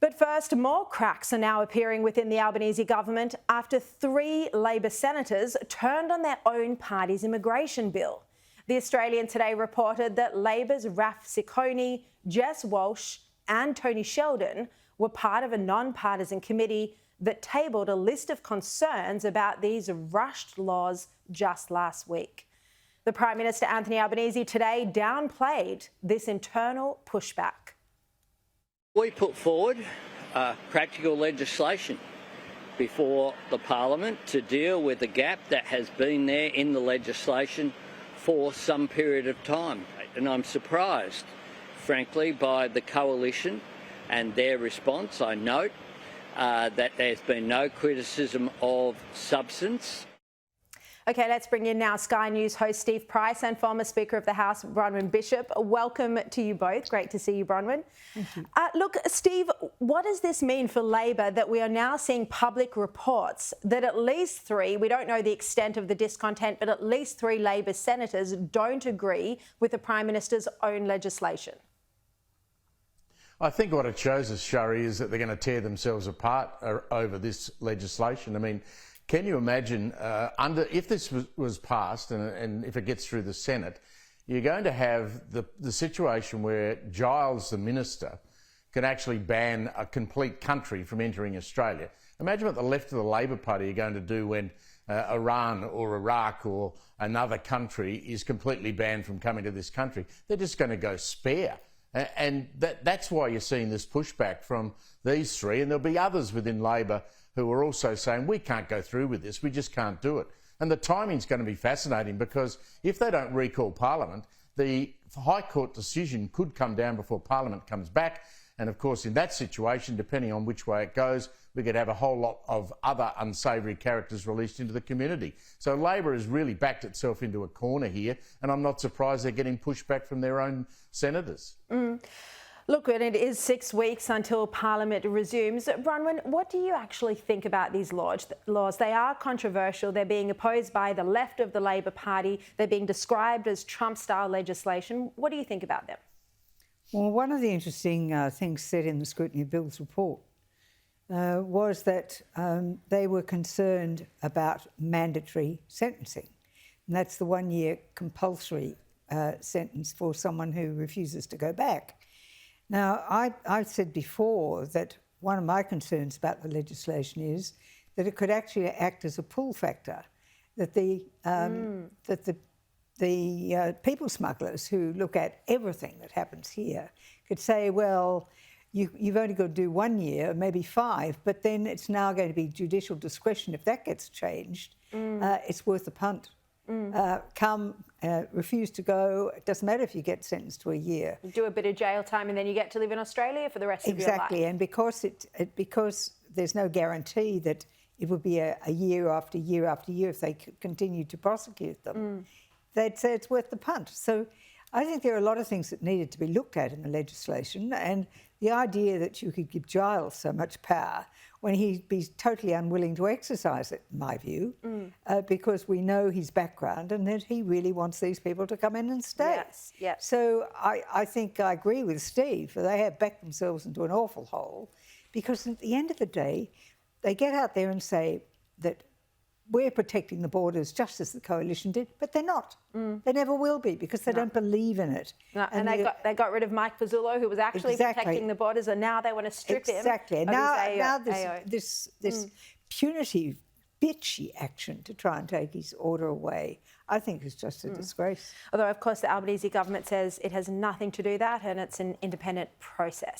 But first, more cracks are now appearing within the Albanese government after 3 Labor senators turned on their own party's immigration bill. The Australian today reported that Labor's Raf Ciccone, Jess Walsh and Tony Sheldon were part of a non-partisan committee that tabled a list of concerns about these rushed laws just last week. The Prime Minister Anthony Albanese today downplayed this internal pushback. We put forward practical legislation before the Parliament to deal with the gap that has been there in the legislation for some period of time. And I'm surprised, frankly, by the coalition and their response. I note that there's been no criticism of substance. OK, let's bring in now Sky News host Steve Price and former Speaker of the House, Bronwyn Bishop. Welcome to you both. Great to see you, Bronwyn. Thank you. Look, Steve, what does this mean for Labor that we are now seeing public reports that at least 3, we don't know the extent of the discontent, but at least 3 Labor senators don't agree with the Prime Minister's own legislation? I think what it shows us, Sharri, is that they're going to tear themselves apart over this legislation. I mean, can you imagine, if this was passed and if it gets through the Senate, you're going to have the situation where Giles, the minister, can actually ban a complete country from entering Australia. Imagine what the left of the Labor Party are going to do when Iran or Iraq or another country is completely banned from coming to this country. They're just going to go spare. And that's why you're seeing this pushback from these 3. And there'll be others within Labor who are also saying, we can't go through with this, we just can't do it. And the timing's going to be fascinating because if they don't recall Parliament, the High Court decision could come down before Parliament comes back. And of course, in that situation, depending on which way it goes, we could have a whole lot of other unsavoury characters released into the community. So Labor has really backed itself into a corner here, and I'm not surprised they're getting pushback from their own senators. Look, and it is 6 weeks until Parliament resumes. Bronwyn, what do you actually think about these laws? They are controversial. They're being opposed by the left of the Labor Party. They're being described as Trump-style legislation. What do you think about them? Well, one of the interesting things said in the Scrutiny of Bills report was that they were concerned about mandatory sentencing. And that's the 1-year compulsory sentence for someone who refuses to go back. Now, I've said before that one of my concerns about the legislation is that it could actually act as a pull factor, that the people smugglers who look at everything that happens here could say, well, you've only got to do 1 year, maybe 5, but then it's now going to be judicial discretion. If that gets changed, it's worth a punt. Refuse to go. It doesn't matter if you get sentenced to a year. You do a bit of jail time and then you get to live in Australia for the rest of your life. Exactly, and because there's no guarantee that it would be a year after year after year if they continue to prosecute them, they'd say it's worth the punt. So I think there are a lot of things that needed to be looked at in the legislation, and the idea that you could give Giles so much power when he'd be totally unwilling to exercise it, in my view, because we know his background and that he really wants these people to come in and stay. Yes, yes. So I think I agree with Steve, they have backed themselves into an awful hole, because at the end of the day, they get out there and say that we're protecting the borders just as the coalition did, but they're not. They never will be because they don't believe in it. No, and they got rid of Mike Pizzullo, who was actually protecting the borders, and now they want to strip him. Exactly. Now this punitive, bitchy action to try and take his order away, I think is just a disgrace. Although, of course, the Albanese government says it has nothing to do with that and it's an independent process.